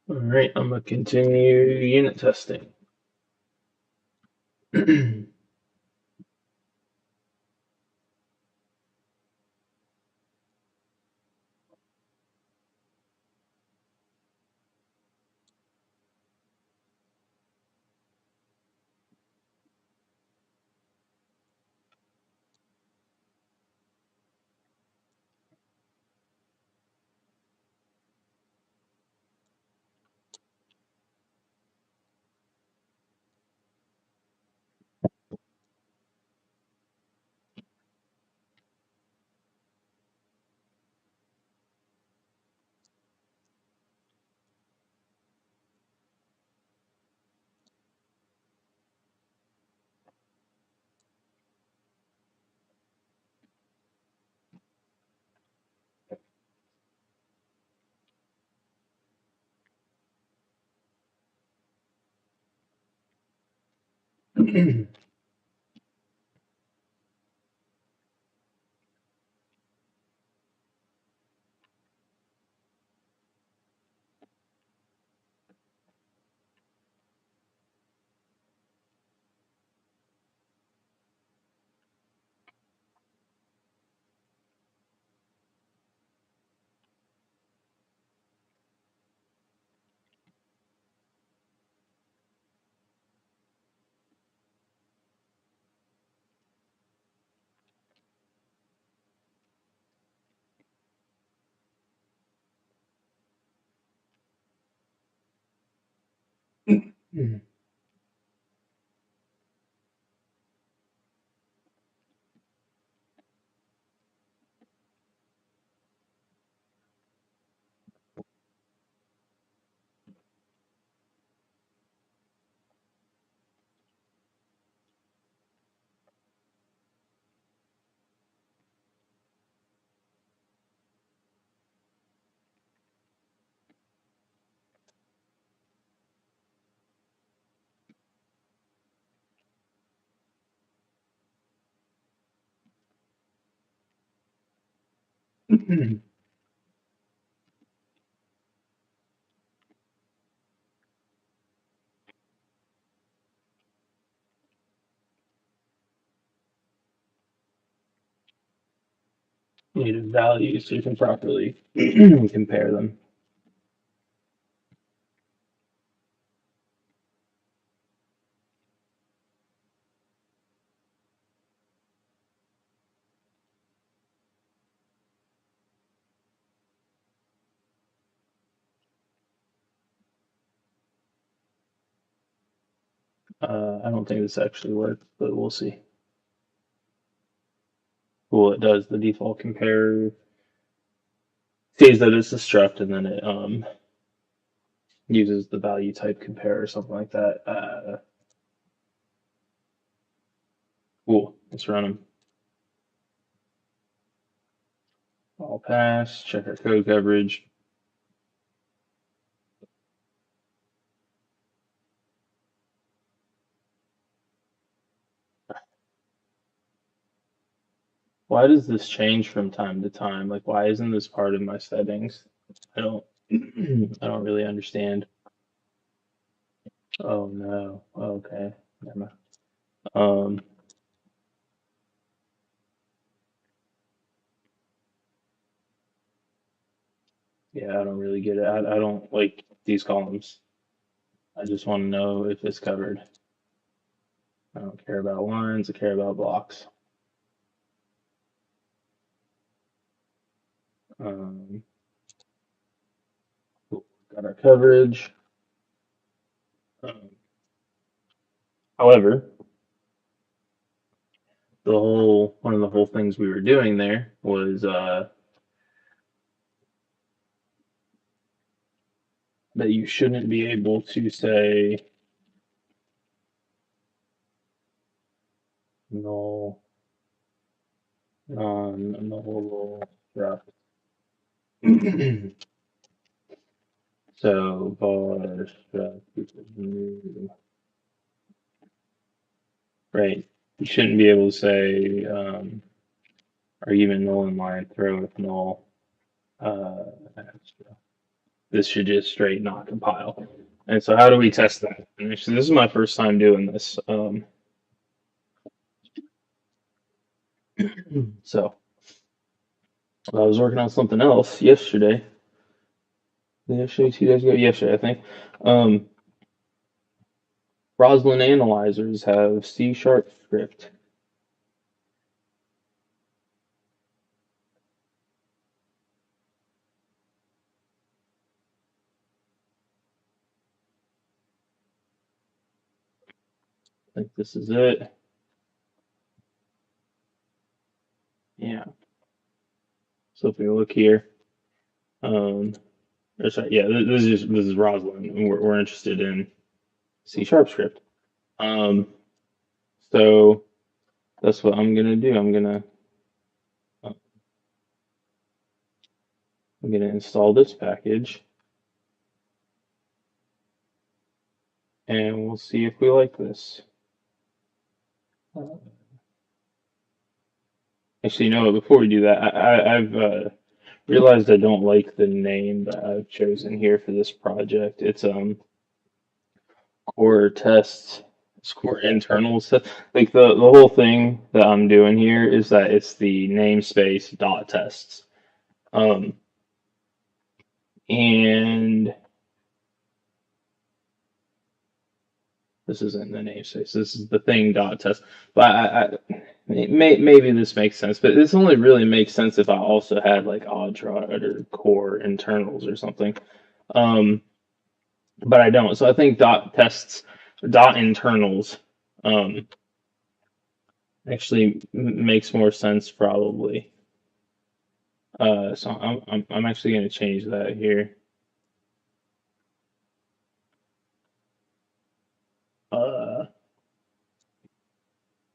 All right, I'm gonna continue unit testing. Native values so you can properly compare them. I don't think this actually works, but we'll see. Well, it does. The default compare sees that it's a struct and then it uses the value type compare or something like that. Cool. Let's run them. All pass. Check our code coverage. Why does this change from time to time? Like, why isn't this part of my settings? I don't. I don't really understand. Oh no. Okay. Never mind. Um. Yeah, I don't really get it. I don't like these columns. I just want to know if it's covered. I don't care about lines. I care about blocks. Um. Cool. Got our coverage. Um, however, the whole one of the whole things we were doing there was that you shouldn't be able to say null, non-nullable struct. So var struct equals new. Right. You shouldn't be able to say argument null in line throw with null. Extra. This should just straight not compile. And so how do we test that? And actually, this is my first time doing this. So I was working on something else yesterday. Yesterday, 2 days ago, yesterday, I think. Roslyn analyzers have C# script. I think this is it. Yeah. So if we look here, sorry, yeah, this is Roslyn, and we're interested in C# script. So that's what I'm gonna do. I'm gonna install this package, and we'll see if we like this. Actually, you know what? Before we do that, I've realized I don't like the name that I've chosen here for this project. It's core tests, it's core internals. Like the whole thing that I'm doing here is that it's the namespace dot tests. And this isn't the namespace. This is the thing dot test. But maybe this makes sense. But this only really makes sense if I also had like oddtrotter or core internals or something. Um, but I don't. So I think dot tests, dot internals, um, actually makes more sense probably. So I'm actually going to change that here. Uh,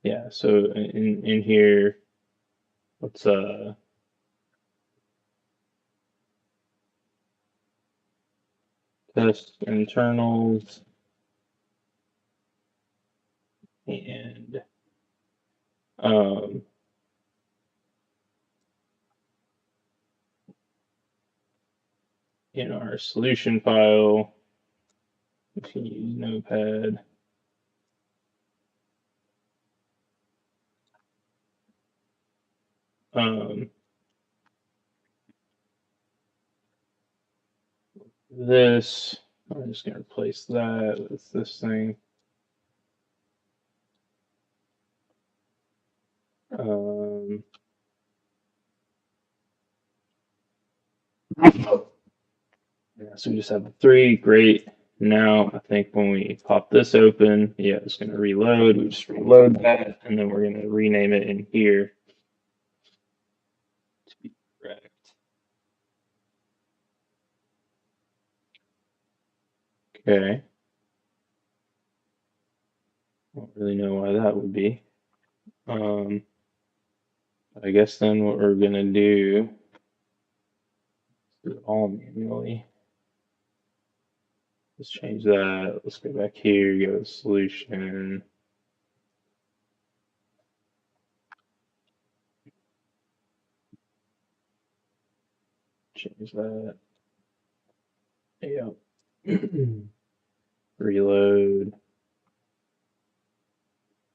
yeah. So in here, let's test internals and um in our solution file, we can use Notepad. Um, this, I'm just going to replace that with this thing. Yeah, so we just have the three. Great. Now, I think when we pop this open, yeah, it's going to reload. We just reload that, and then we're going to rename it in here to be correct. Okay. I don't really know why that would be. I guess then what we're going to do it all manually. Let's change that. Let's go back here, go to solution. Change that. Yep. Reload.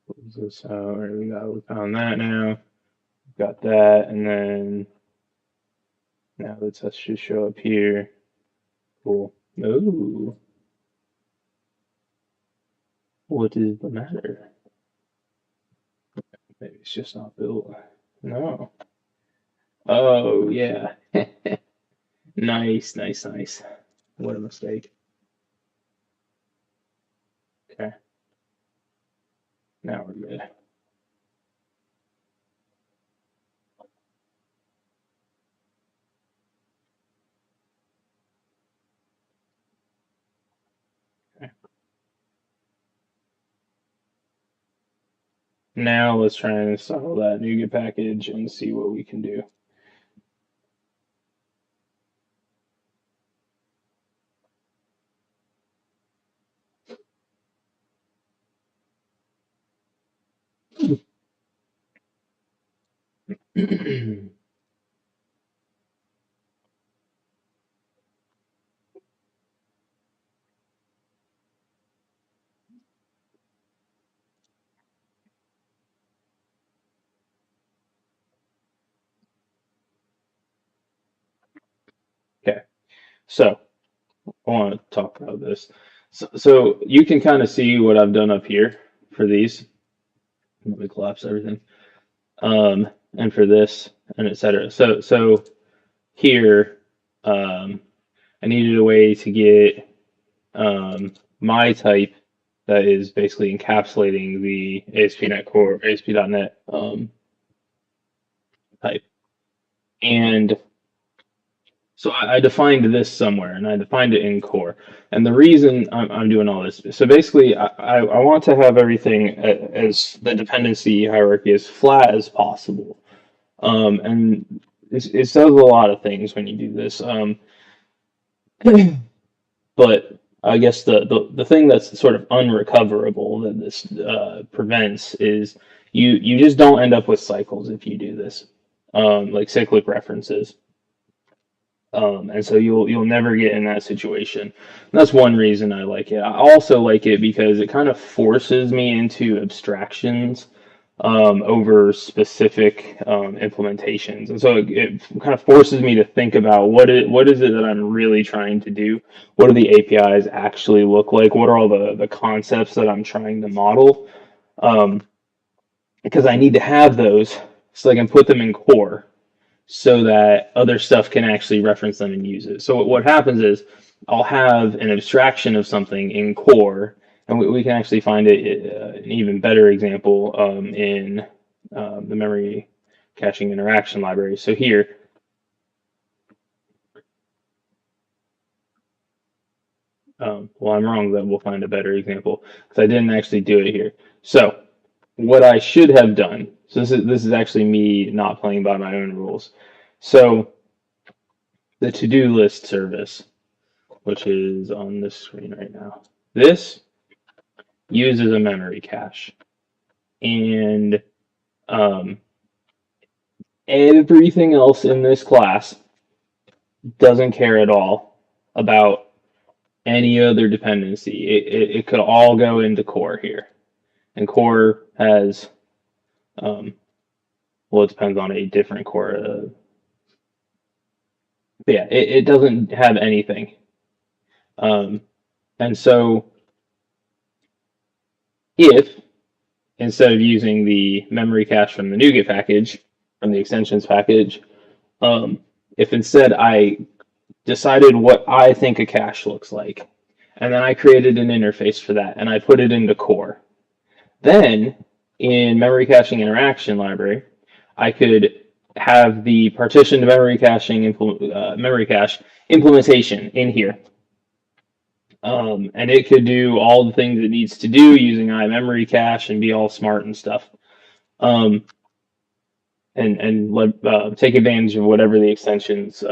Close this out. All right, we found that now. Got that, and then now the test should show up here. Cool. Ooh. What is the matter? Maybe it's just not built. No. Oh, yeah. Nice, nice, nice. What a mistake. Okay. Now we're good. now let's try and install that NuGet package and see what we can do. Okay, so I want to talk about this. So you can kind of see what I've done up here for these. Let me collapse everything. And for this, and etc. So here, I needed a way to get my type that is basically encapsulating the ASP.NET Core, ASP.NET type. And so I defined this somewhere, and I defined it in core. And the reason I'm doing all this, so basically, I want to have everything as the dependency hierarchy as flat as possible. And it does a lot of things when you do this. But I guess the thing that's sort of unrecoverable that this prevents is you just don't end up with cycles if you do this, like cyclic references. And so you'll never get in that situation. And that's one reason I like it. I also like it because it kind of forces me into abstractions over specific implementations, and so it kind of forces me to think about what is it that I'm really trying to do. What do the APIs actually look like? What are all the concepts that I'm trying to model? Um, because I need to have those so I can put them in core so that other stuff can actually reference them and use it. So what happens is I'll have an abstraction of something in core, and we can actually find it an even better example in the memory caching interaction library. So here, well, I'm wrong that we'll find a better example because I didn't actually do it here. So what I should have done, so this is actually me not playing by my own rules. So the to-do list service, which is on this screen right now. This uses a memory cache, and um, everything else in this class doesn't care at all about any other dependency. It could all go into core here, and core has, well, it depends on a different core. But yeah, it doesn't have anything. Um, and so if instead of using the memory cache from the NuGet package, from the extensions package, if instead I decided what I think a cache looks like, and then I created an interface for that, and I put it into core, then in memory caching interaction library, I could have the partitioned memory caching memory cache implementation in here. And it could do all the things it needs to do using iMemory cache and be all smart and stuff. Um, and take advantage of whatever the extensions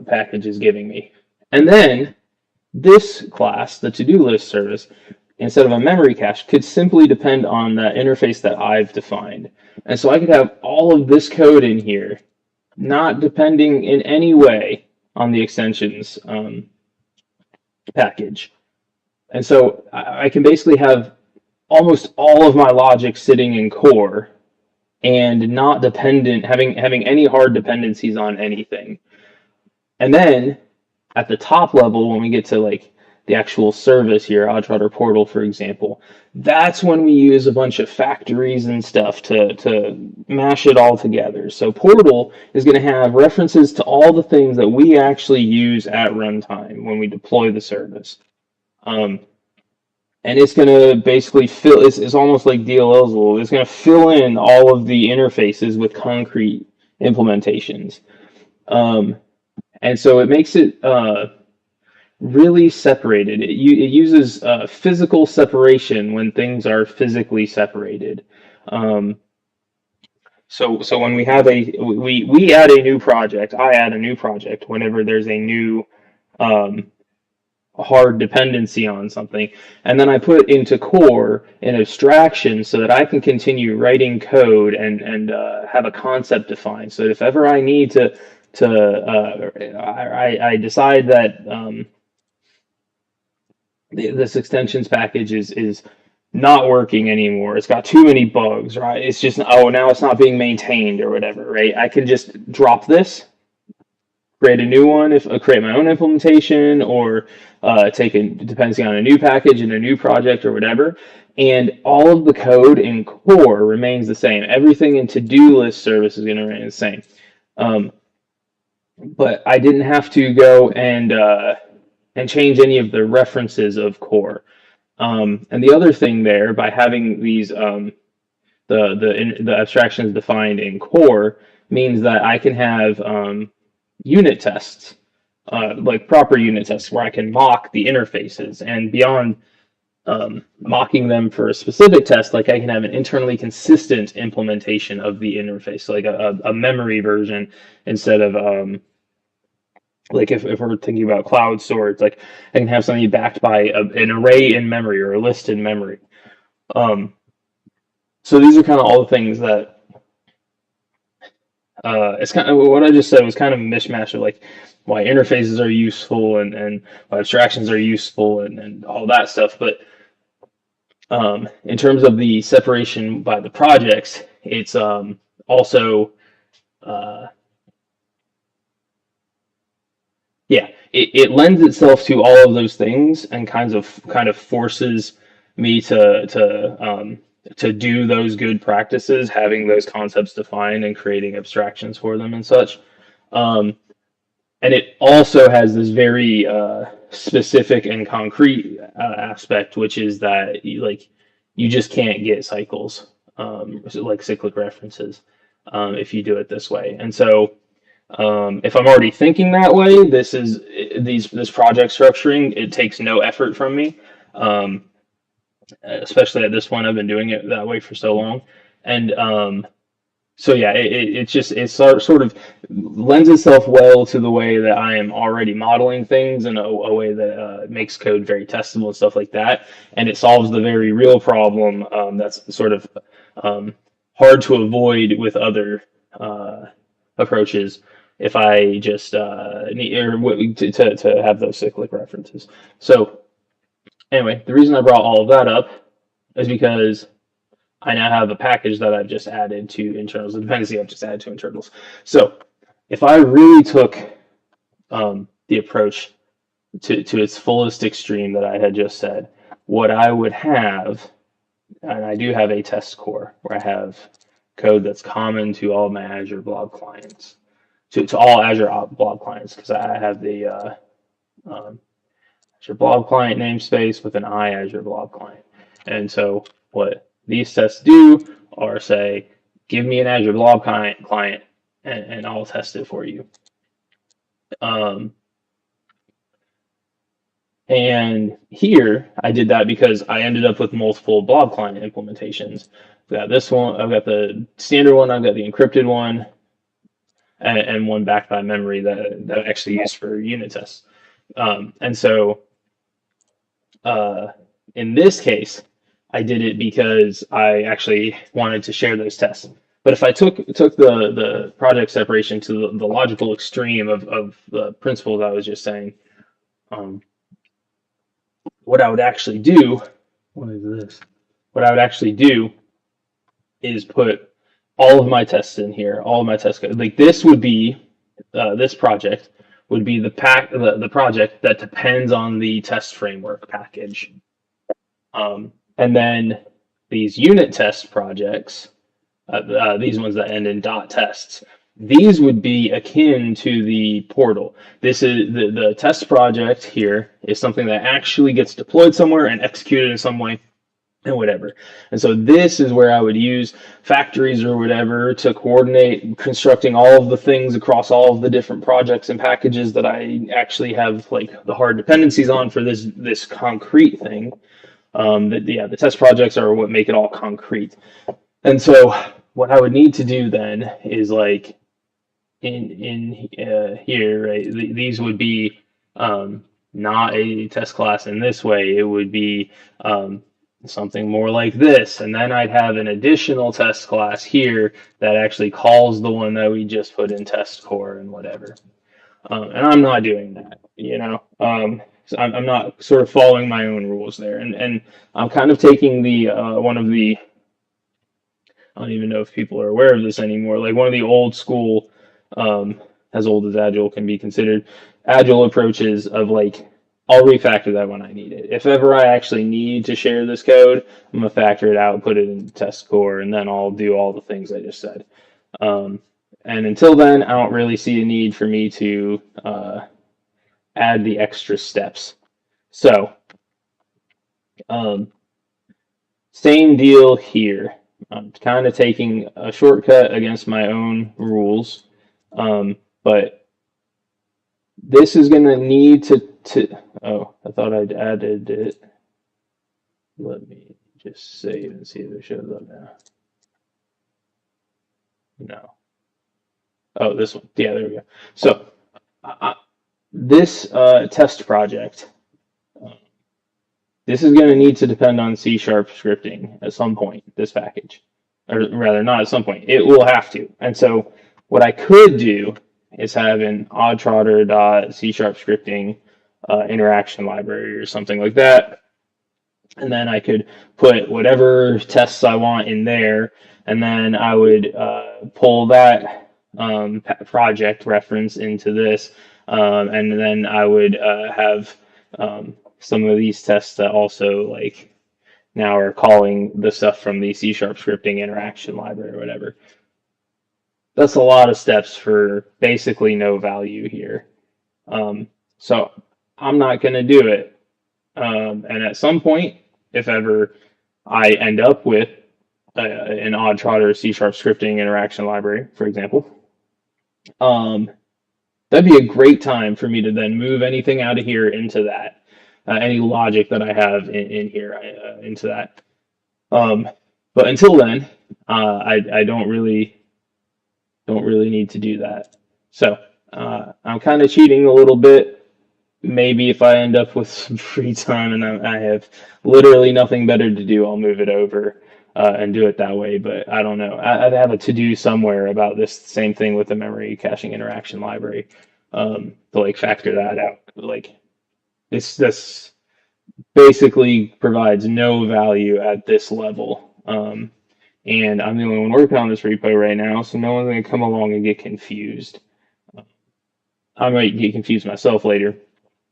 package is giving me. And then this class, the to-do list service, instead of a memory cache, could simply depend on that interface that I've defined. And so I could have all of this code in here, not depending in any way on the extensions package. And so I can basically have almost all of my logic sitting in core and not dependent, having any hard dependencies on anything. And then at the top level, when we get to like the actual service here, oddtrotter portal, for example, that's when we use a bunch of factories and stuff to mash it all together. So portal is going to have references to all the things that we actually use at runtime when we deploy the service. And it's going to basically fill, it's almost like DLLs. It's going to fill in all of the interfaces with concrete implementations. And so it makes it really separated. It uses physical separation when things are physically separated. Um, so when we have we add a new project, I add a new project whenever there's a new um, hard dependency on something, and then I put into core an abstraction so that I can continue writing code and have a concept defined. So if ever I need I decide that this extensions package is not working anymore. It's got too many bugs, right? It's just, oh, now it's not being maintained or whatever, right? I can just drop this, create a new one, if create my own implementation, or take a dependency on a new package in a new project or whatever. And all of the code in core remains the same. Everything in to-do list service is going to remain the same. Um, but I didn't have to go and change any of the references of core. And the other thing there, by having these the abstractions defined in core, means that I can have unit tests, like proper unit tests, where I can mock the interfaces, and beyond mocking them for a specific test, like I can have an internally consistent implementation of the interface, so like a memory version instead of like if we're thinking about cloud storage, like I can have something backed by an array in memory or a list in memory. Um, so these are kind of all the things that it's kind of what I just said was kind of a mishmash of like why interfaces are useful and why abstractions are useful and all that stuff. But in terms of the separation by the projects, it's also uh, yeah, it lends itself to all of those things and kind of forces me to do those good practices, having those concepts defined and creating abstractions for them and such. Um, and it also has this very specific and concrete aspect, which is that you just can't get cycles, so like cyclic references, if you do it this way. And so if I'm already thinking that way, this project structuring, it takes no effort from me. Um, Especially at this point, I've been doing it that way for so long, and so yeah, it sort of lends itself well to the way that I am already modeling things in a way that makes code very testable and stuff like that, and it solves the very real problem that's sort of um, hard to avoid with other approaches if I just need to have those cyclic references. So anyway, the reason I brought all of that up is because I now have a package that I've just added to internals, a dependency I've just added to internals. So if I really took the approach to its fullest extreme that I had just said, what I would have, and I do have a test core where I have code that's common to all my Azure blob clients, to all Azure blob clients, because I have the um, Azure blob client namespace with an I Azure blob client. And so what these tests do are say, give me an Azure blob client and I'll test it for you. And here I did that because I ended up with multiple blob client implementations. I've got this one, I've got the standard one, I've got the encrypted one, and one backed by memory that I actually use for unit tests. And so in this case, I did it because I actually wanted to share those tests. But if I took the project separation to the logical extreme of the principles I was just saying, um, what I would actually do, what is this? What I would actually do is put all of my tests in here, all of my test code. Like this would be this project would be the project that depends on the test framework package. And then these unit test projects, these ones that end in .tests, these would be akin to the portal. This is the test project here is something that actually gets deployed somewhere and executed in some way and whatever. And so this is where I would use factories or whatever to coordinate constructing all of the things across all of the different projects and packages that I actually have like the hard dependencies on for this concrete thing. The test projects are what make it all concrete. And so what I would need to do then is like in here, right? These would be not a test class in this way. It would be something more like this, and then I'd have an additional test class here that actually calls the one that we just put in test core and whatever. And I'm not doing that, you know. So I'm not sort of following my own rules there, and I'm kind of taking the one of the I don't even know if people are aware of this anymore. Like one of the old school, um, as old as Agile can be considered, Agile approaches of like, I'll refactor that when I need it. If ever I actually need to share this code, I'm gonna factor it out, put it in test core, and then I'll do all the things I just said. Um, and until then, I don't really see a need for me to add the extra steps. So, um, same deal here. I'm kind of taking a shortcut against my own rules, but this is going to need to. Oh, I thought I'd added it. Let me just save and see if it shows up now. No. Oh, this one. Yeah, there we go. So this test project, uh, this is going to need to depend on C sharp scripting at some point, this package. Or rather, not at some point. It will have to. And so what I could do is have an oddtrotter C sharp scripting interaction library or something like that. And then I could put whatever tests I want in there. And then I would pull that project reference into this. And then I would have some of these tests that also like now are calling the stuff from the C sharp scripting interaction library or whatever. That's a lot of steps for basically no value here. So I'm not going to do it. And at some point, if ever I end up with an oddtrotter C sharp scripting interaction library, for example, um, that'd be a great time for me to then move anything out of here into that, any logic that I have in here into that. Um, but until then, I don't really need to do that. So I'm kind of cheating a little bit. Maybe if I end up with some free time and I have literally nothing better to do, I'll move it over and do it that way. But I don't know. I'd have a to do somewhere about this same thing with the memory caching interaction library to like factor that out. Like this basically provides no value at this level. And I'm the only one working on this repo right now, so no one's going to come along and get confused. I might get confused myself later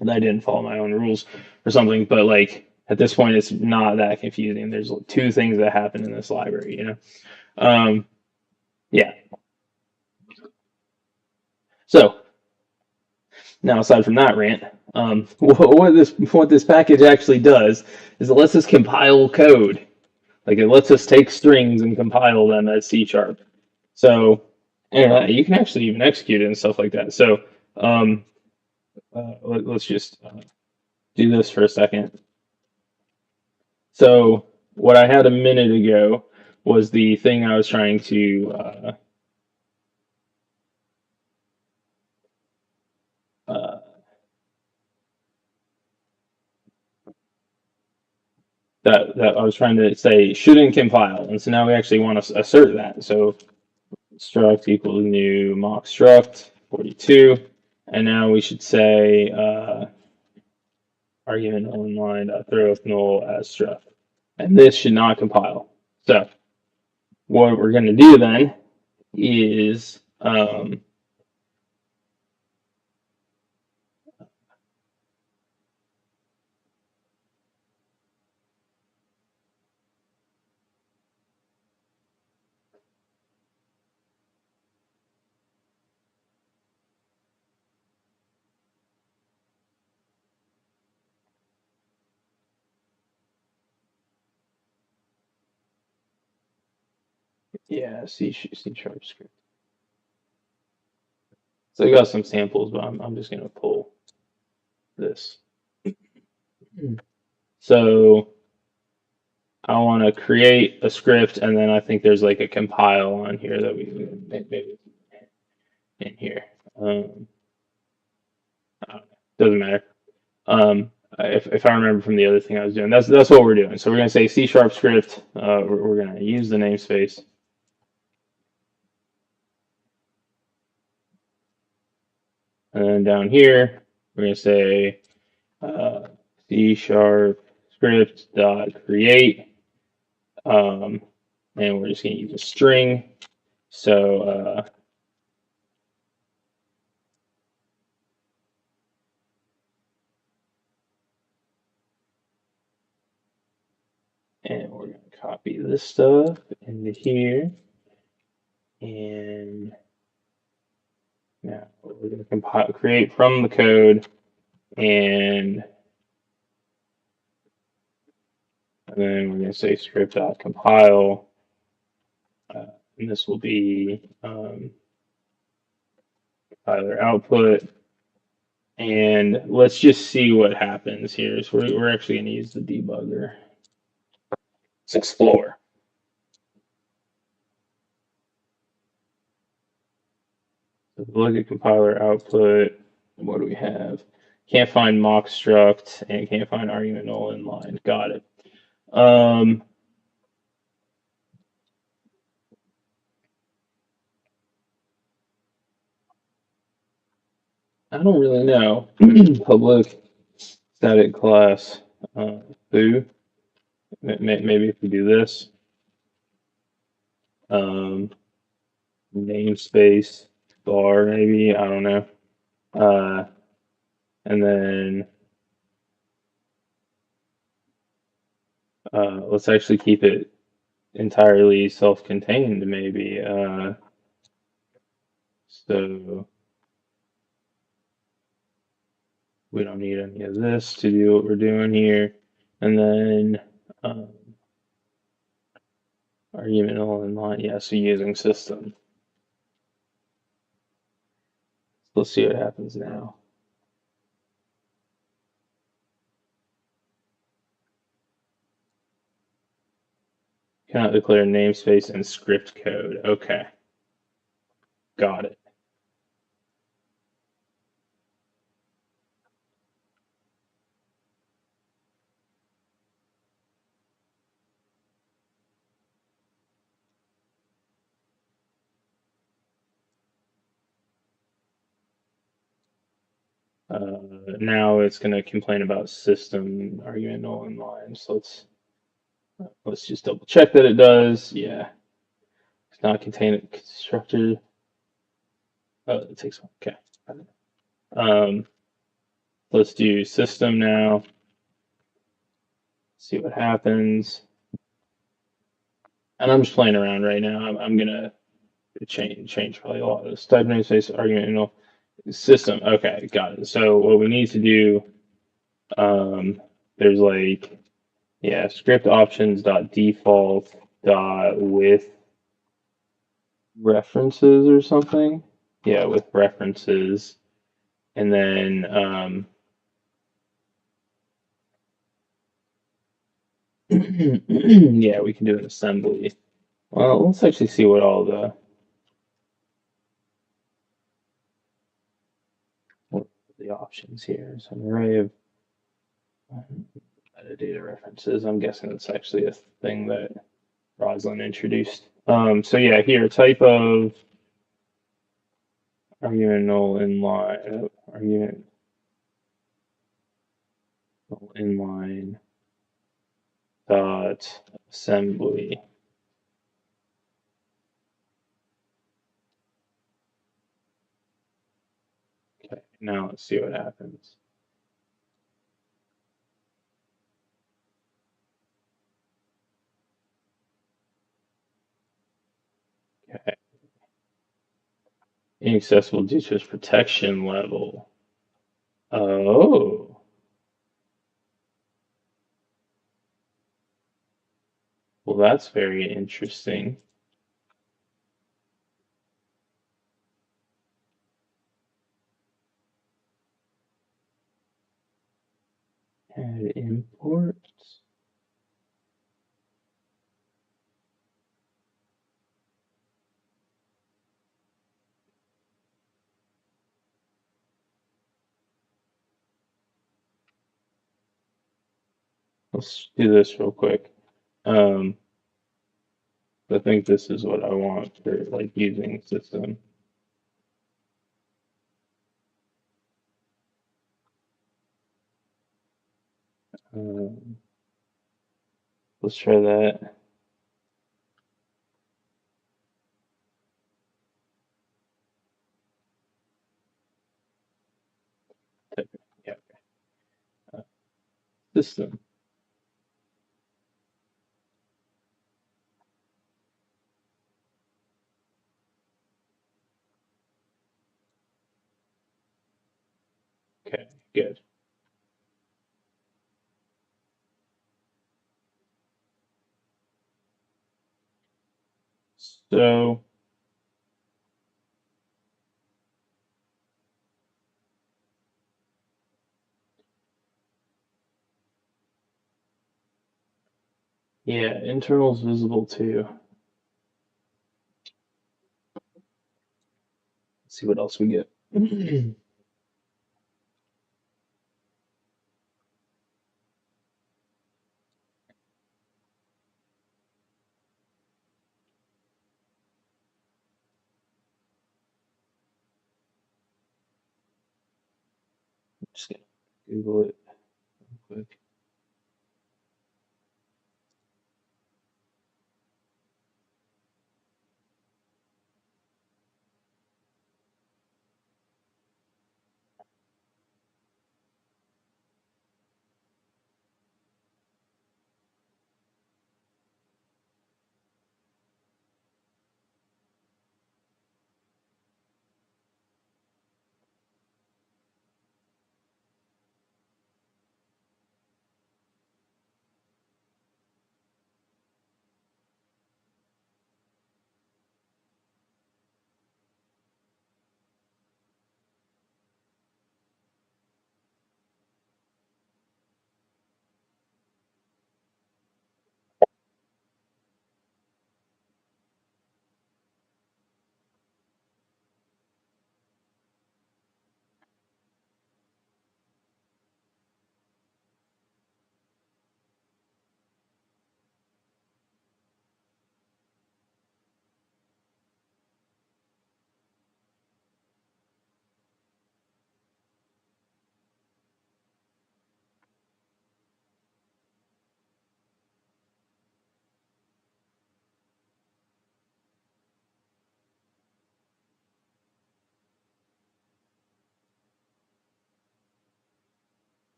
that I didn't follow my own rules or something, but like at this point, it's not that confusing. There's two things that happen in this library, you know? Um, yeah. So now, aside from that rant, what this package actually does is it lets us compile code. Like it lets us take strings and compile them as C sharp. So and you can actually even execute it and stuff like that. So um, let's just do this for a second. So what I had a minute ago was the thing I was trying to uh, that I was trying to say shouldn't compile, and so now we actually want to assert that. So struct equals new mock struct 42, and now we should say argument online throw null as struct, and this should not compile. So what we're going to do then is yeah, C sharp script. So I got some samples, but I'm just going to pull this. So I want to create a script, and then I think there's like a compile on here that we maybe in here. Um, I don't know. Doesn't matter. Um, if I remember from the other thing I was doing, that's what we're doing. So we're gonna say C sharp script. We're gonna use the namespace, and then down here we're gonna say uh, C sharp script dot create, and we're just gonna use a string. So and we're gonna copy this stuff into here, and now we're gonna compile create from the code, and then we're gonna say script dot compile. And this will be compiler output. And let's just see what happens here. So we're actually going to use the debugger. Let's explore. So look at compiler output. What do we have? Can't find mock struct and can't find argument null inline. Got it. I don't really know. Public static class foo. Maybe if we do this, um, namespace bar, maybe I don't know. Uh, and then let's actually keep it entirely self-contained, maybe. So we don't need any of this to do what we're doing here. And then argument null inline, yeah, so using system. Let's see what happens now. Cannot declare namespace and script code. Okay, got it. Now it's going to complain about system argument null inline. So let's just double check that it does. Yeah, it's not contain a constructor. Oh, it takes one. Okay. Um, let's do system now. See what happens. And I'm just playing around right now. I'm gonna change probably a lot of this. Type namespace argument, system. Okay, got it. So what we need to do, there's like, yeah, script options dot default dot with references or something. Yeah, with references, and then yeah, we can do an assembly. Well, let's actually see what are the options here. So an array of metadata references. I'm guessing that's actually a thing that Roslyn introduced. So yeah, here type of argument null inline argument null inline dot assembly. Okay, now let's see what happens. Okay, inaccessible due to its protection level. Oh, well, that's very interesting. Add imports. Let's do this real quick. Um, I think this is what I want for like using system. Um, let's try that. Yeah, uh, system. Okay, good. So yeah, internals visible too. Let's see what else we get. Just gonna Google it real quick.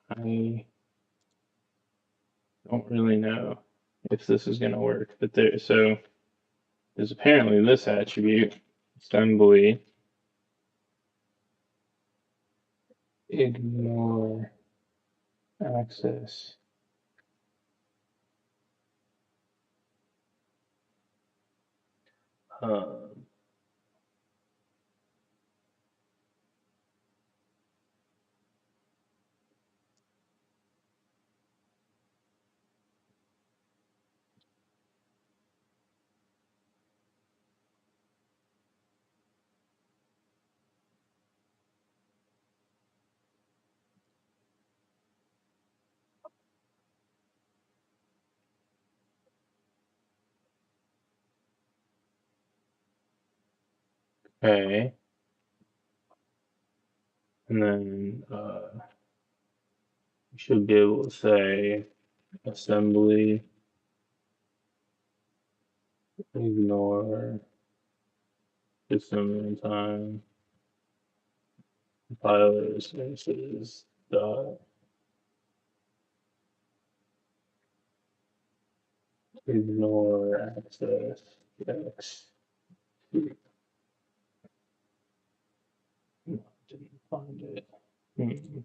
I don't really know if this is gonna work, but there's apparently this attribute, assembly, ignore access. Um, okay, and then you should be able to say assembly, ignore system runtime, compiler services, dot, ignore access, x. No, didn't find it. Hmm.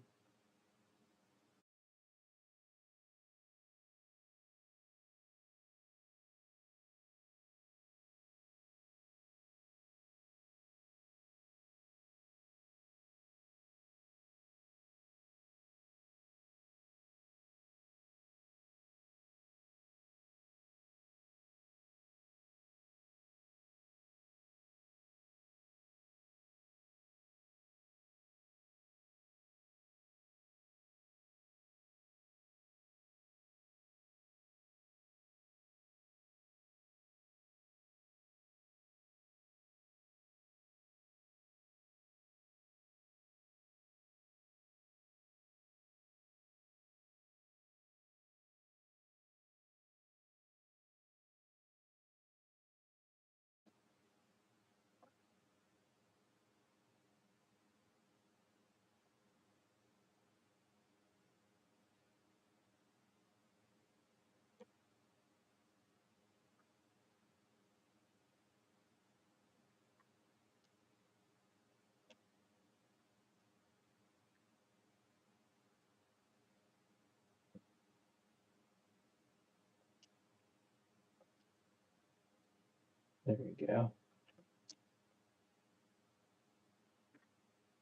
There we go.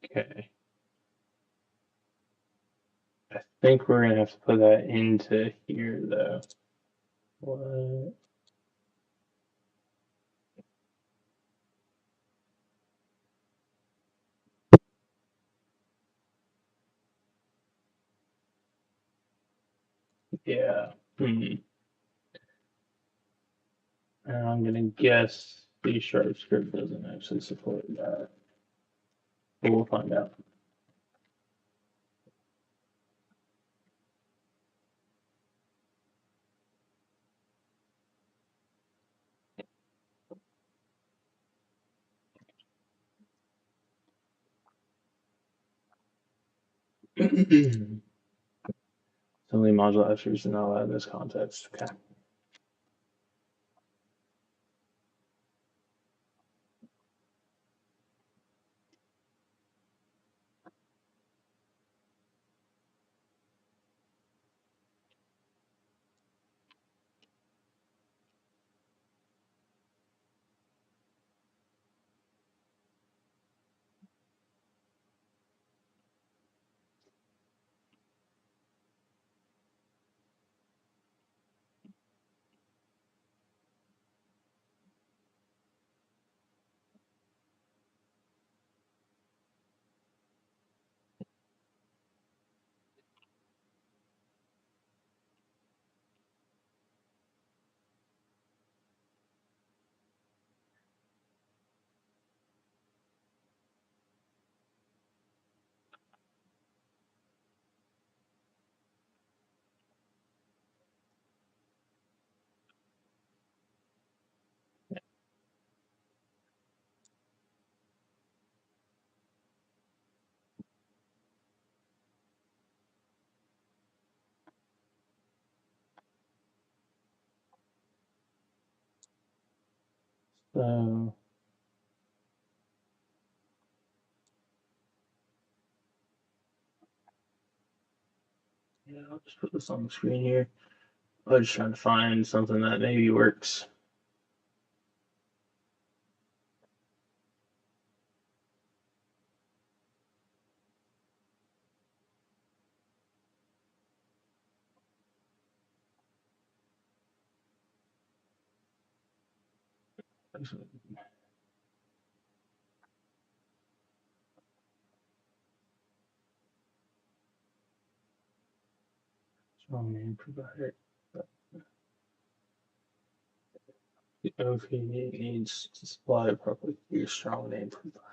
Okay. I think we're gonna have to put that into here though. What? Yeah. And I'm gonna guess C# script doesn't actually support that. But we'll find out. Assembly module attributes are not allowed in this context. Okay. So yeah, I'll just put this on the screen here. I'm just trying to find something that maybe works. Strong name provider. The OP needs to supply properly your strong name provider.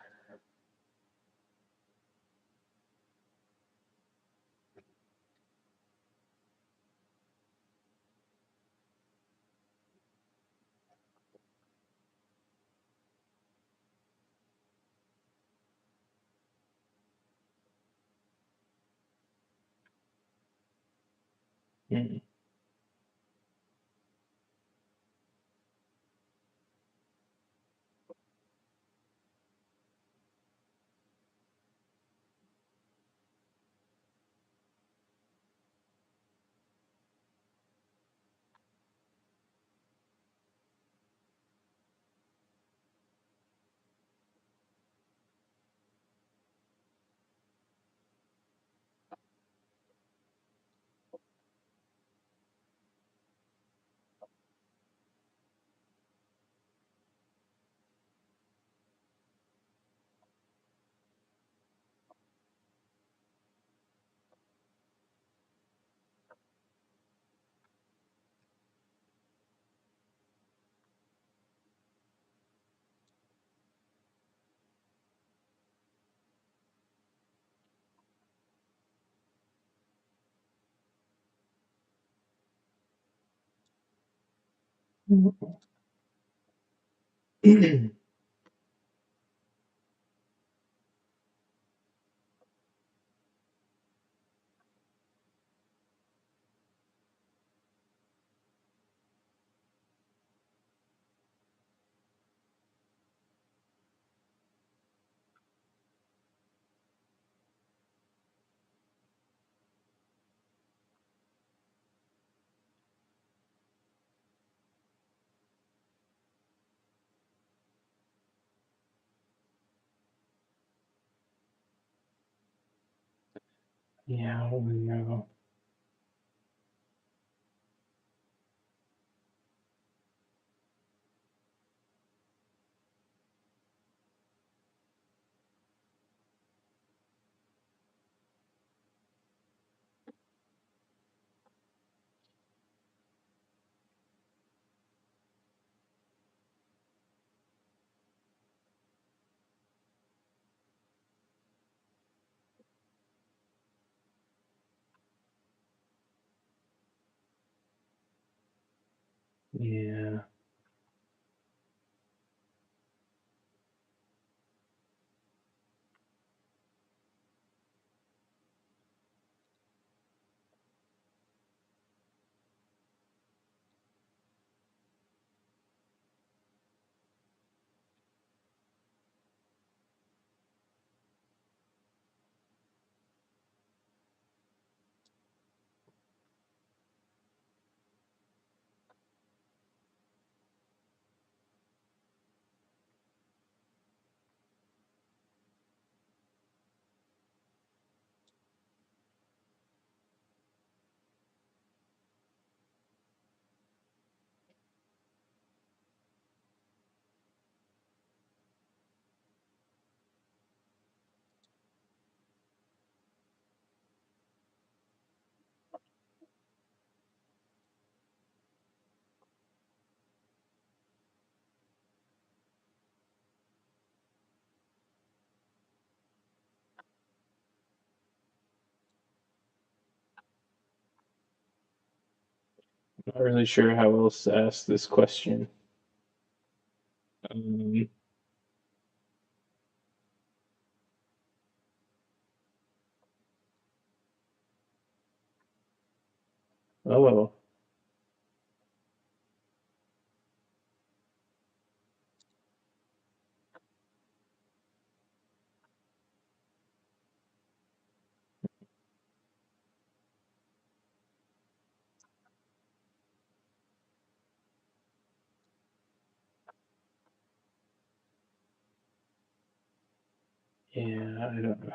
Hmm. Yeah, I don't know. Yeah, not really sure how else to ask this question. Um, oh, yeah, I don't.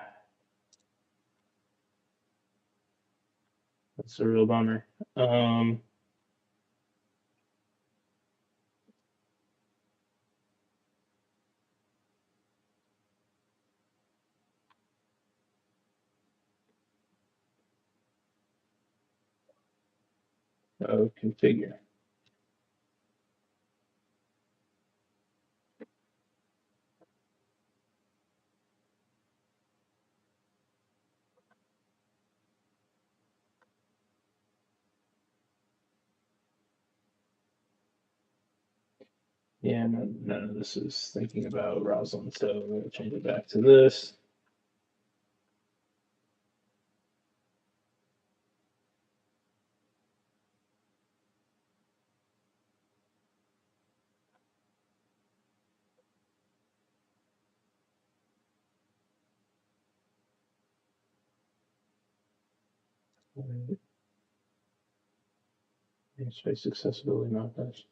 That's a real bummer. Um, oh, configure. Yeah, none of this is thinking about Roslyn, so we'll change it back to this. Space accessibility markers.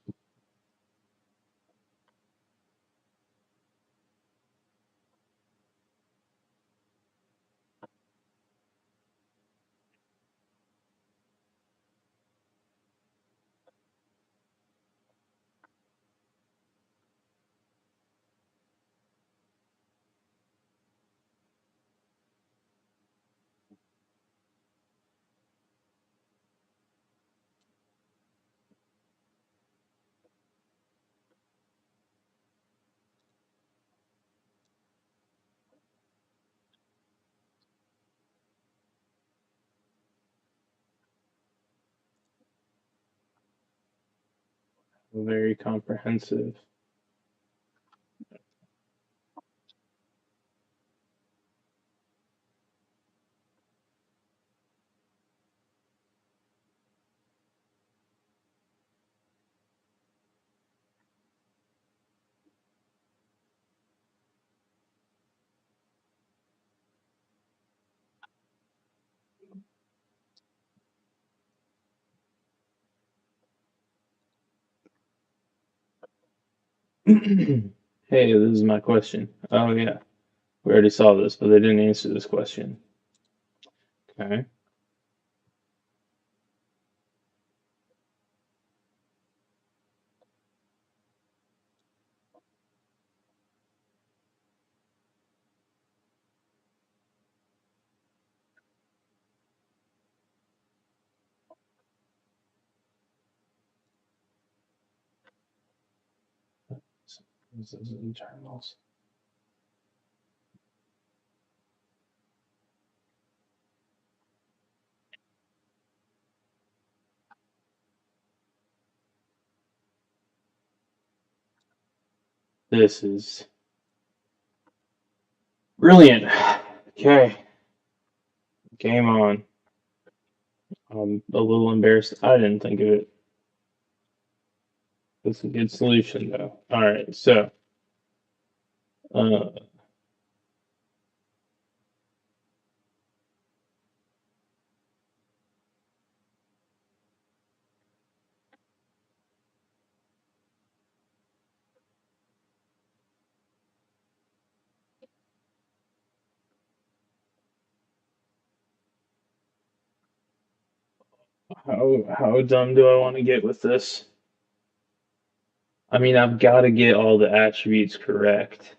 Very comprehensive. Hey, this is my question. Oh yeah, we already saw this, but they didn't answer this question. Okay. This is internals. This is brilliant. Okay, game on. I'm a little embarrassed. I didn't think of it. That's a good solution, though. All right, so uh, how dumb do I want to get with this? I mean, I've got to get all the attributes correct.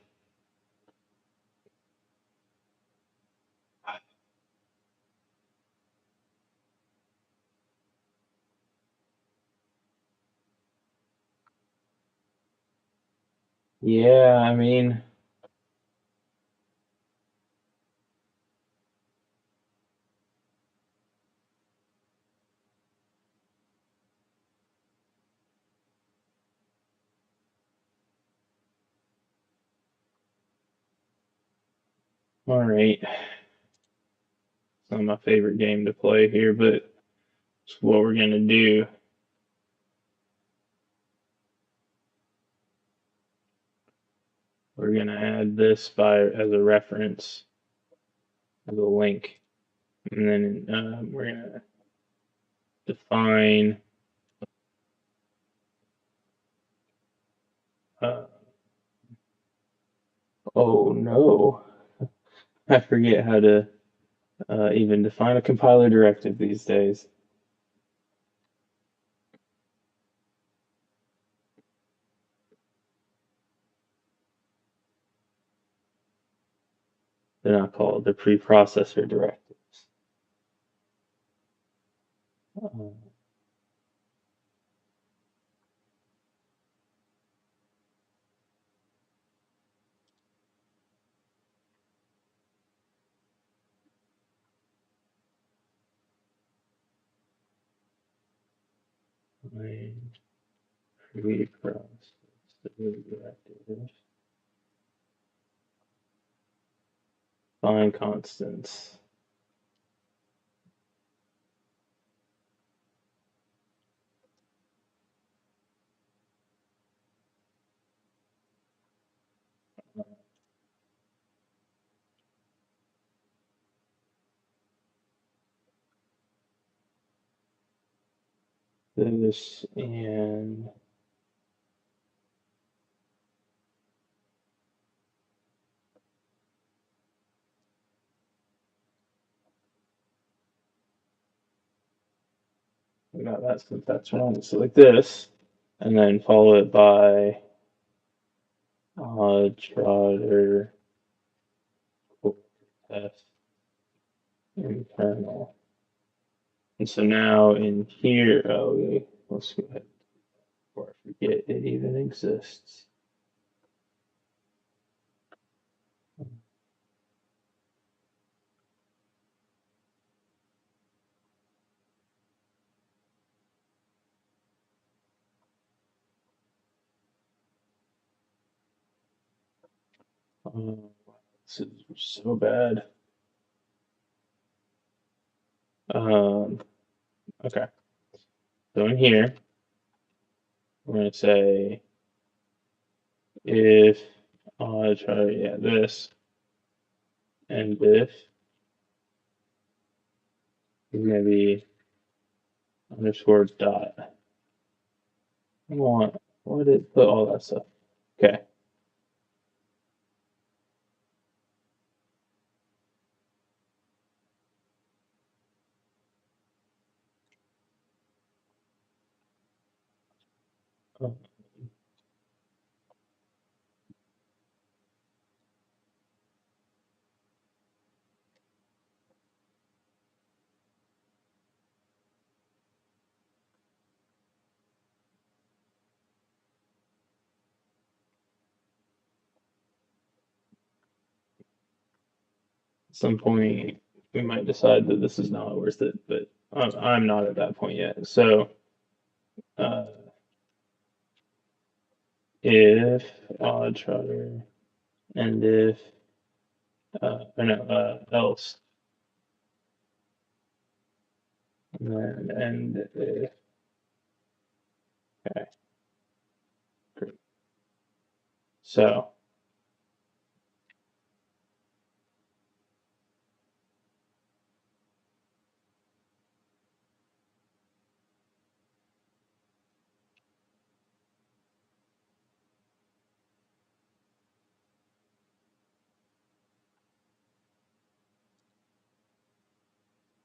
Yeah, I mean, all right. It's not my favorite game to play here, but it's what we're gonna do. We're gonna add this by as a reference, as a link, and then we're gonna define. Uh, oh no, I forget how to even define a compiler directive these days. They're not called. They're preprocessor directives. Uh, preprocessor directives. Find constants. This and we got that since that's wrong. So like this, and then follow it by oddtrotter test internal. And so now in here, oh, let's go ahead before I forget it even exists. Oh, this is so bad. Um, okay. So in here, we're gonna say if oddtrotter, yeah, this and this is gonna be underscore dot. I want where did it put all that stuff? Okay. At some point, we might decide that this is not worth it, but I'm not at that point yet. So, uh, if oddtrotter and if or no, else and if, okay, great. So,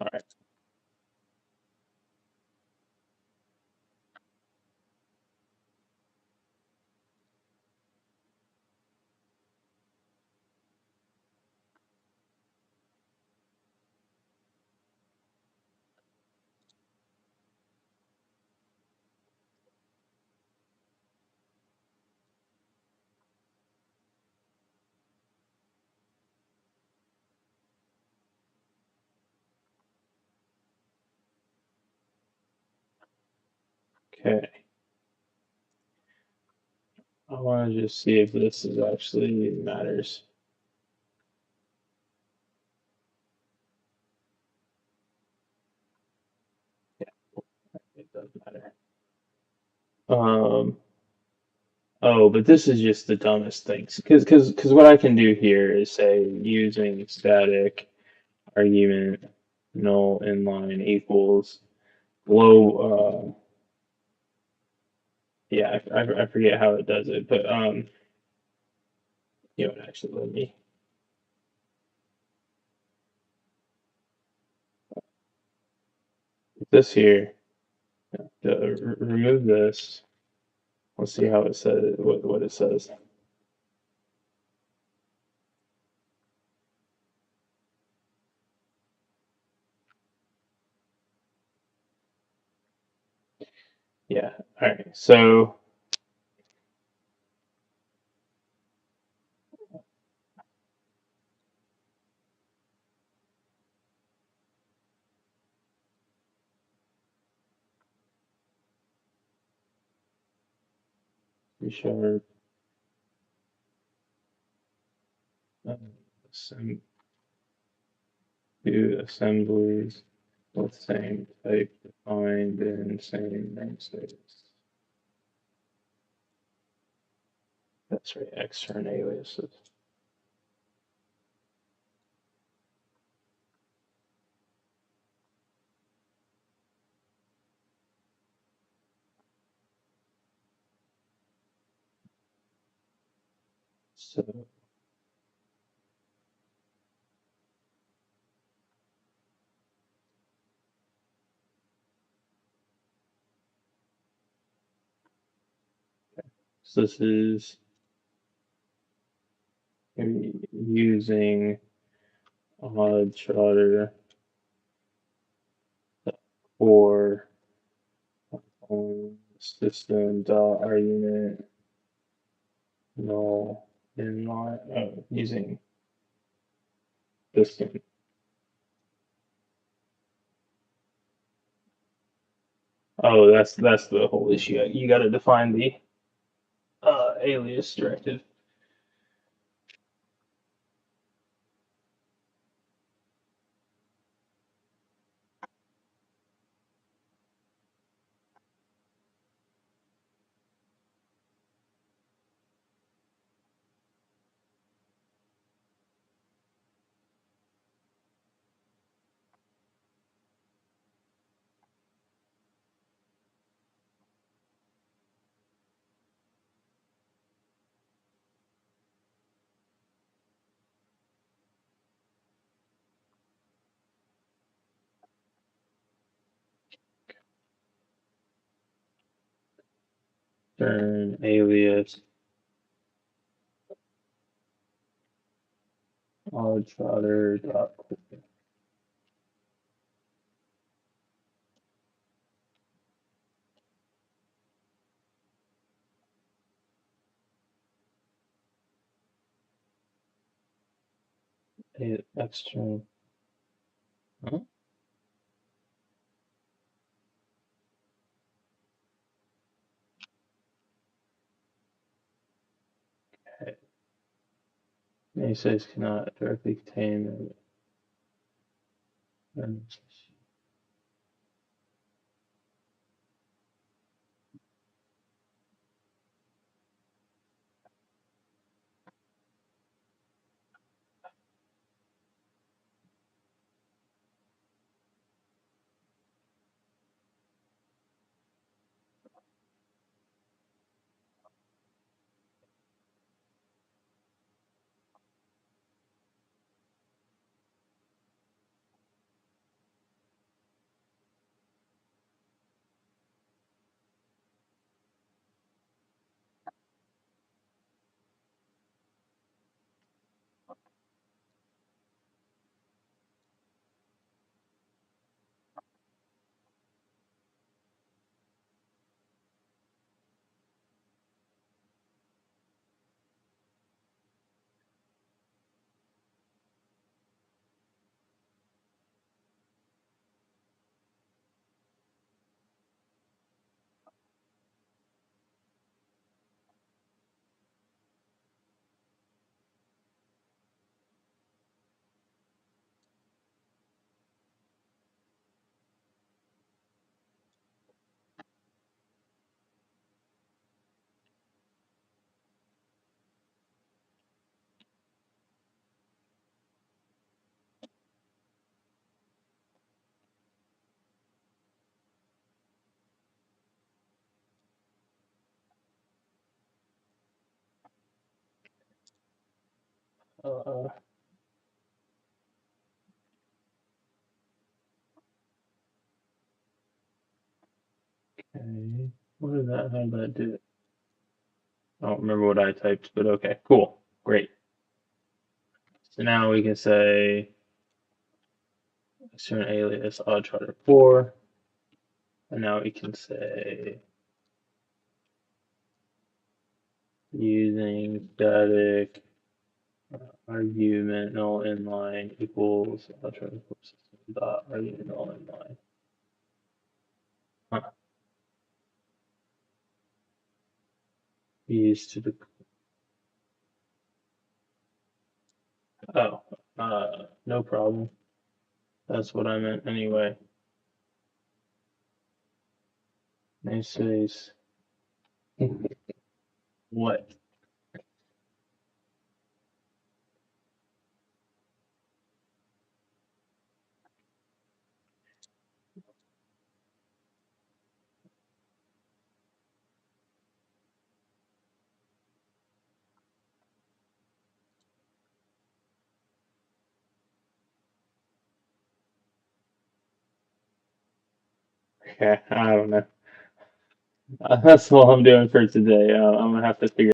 all right, okay. I want to just see if this is actually matters. Yeah, it does matter. Um, oh, but this is just the dumbest things. Because what I can do here is say using static argument null inline equals low. Yeah, I forget how it does it, but you know, actually let me this here. Remove this. Let's see how it says what it says. Yeah. All right. So we sharp some do assemblies with same type defined in same namespace. That's right. Extern aliases. So so this is using oddtrotter for system dot argument null inline using system. Oh, that's the whole issue. You got to define the alias directive. Turn alias oddtrotter dot external. Huh? Okay. Namespace cannot directly contain. Uh, okay. What did that? How did that do it? I don't remember what I typed, but okay, cool, great. So now we can say external alias oddtrotter4, and now we can say using static argument null inline equals oddtrotter system dot argument null inline. Huh. Used to the oh no problem. That's what I meant anyway. Namespace. What? Okay, I don't know. That's all I'm doing for today. I'm gonna have to figure